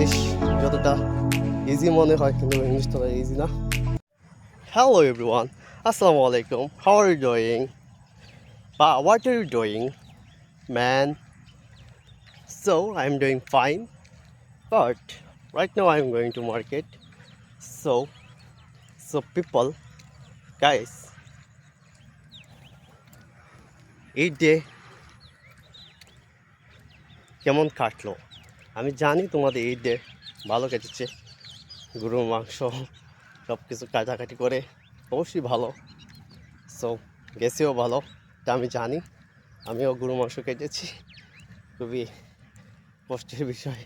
English যতটা easy মনে হয় কিন্তু ইংলিশ ততটা ইজি না। হ্যালো এভরিওয়ান, আসসালামু আলাইকুম। হাউ আর ইউ ডুইং বা what are you doing man? So I'm doing fine, but right now I'm going to market. So people, guys, এই ডে কেমন কাটলো? আমি জানি তোমাদের এই ডে ভালো কেটেছে। গরুর মাংস সব কিছু কাটাকাটি করে অবশ্যই ভালো। সো গেছেও ভালো, তা আমি জানি। আমিও গরুর মাংস কেটেছি, খুবই কষ্টের বিষয়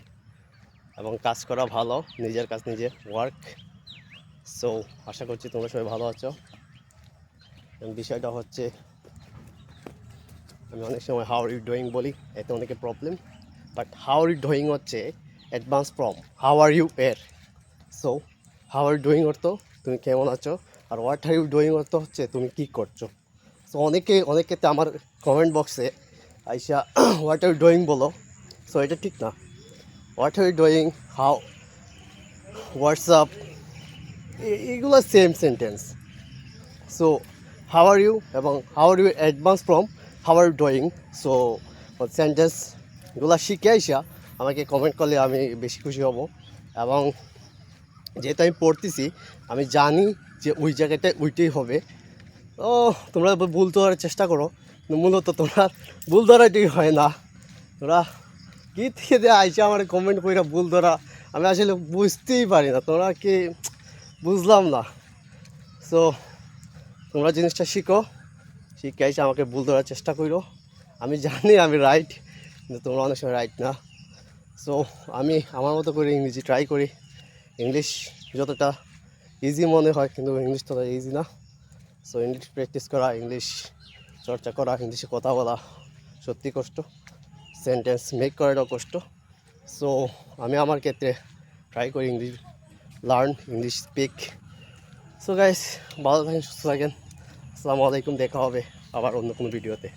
এবং কাজ করা ভালো, নিজের কাজ নিজে ওয়ার্ক। সো আশা করছি তোমরা সবাই ভালো আছো। বিষয়টা হচ্ছে আমি অনেক সময় হাউ আর ইউ ডুইং বলি, এতে অনেকে problem, but how are you doing হচ্ছে advance from how are you এর। সো হাউ আর ডুইং অর্থ তুমি কেমন আছো, আর হোয়াট আর ইউ ডুইং অর্থ হচ্ছে তুমি কী করছো। সো অনেকেতে আমার কমেন্ট বক্সে আইসা হোয়াট আর ইউ ডুইং বলো। সো এটা ঠিক না। What are you doing, how, WhatsApp, এগুলো same sentence. So how are you এবং how are you advance from how are you doing. So সেন্টেন্সগুলো শিখে আইসা আমাকে কমেন্ট করলে আমি বেশি খুশি হব। এবং যেহেতু আমি পড়তেছি, আমি জানি যে ওই জায়গাটায় ওইটাই হবে। ও তোমরা ভুল ধরার চেষ্টা করো, মূলত তোমরা ভুল ধরাটাই হয় না। তোমরা কী থেকে দিয়ে আইসা আমার কমেন্ট করে ভুল ধরা, আমি আসলে বুঝতেই পারি না তোমরা কি, বুঝলাম না। সো তোমরা জিনিসটা শিখে আইসা আমাকে ভুল ধরার চেষ্টা করো। আমি জানি আমি রাইট, কিন্তু তোমরা অনেক সময় রাইট না। সো আমি আমার মতো করে ইংরেজি ট্রাই করি। ইংলিশ যতটা ইজি মনে হয় কিন্তু ইংলিশ ততটা ইজি না। সো ইংলিশ প্র্যাকটিস করা, ইংলিশ চর্চা করা, ইংলিশে কথা বলা সত্যি কষ্ট, সেন্টেন্স মেক করাটাও কষ্ট। সো আমি আমার ক্ষেত্রে ট্রাই করি English learn, English speak. So guys, ভালো থাকেন, সুস্থ থাকেন। আসসালামু আলাইকুম, দেখা হবে আবার অন্য কোনো ভিডিওতে।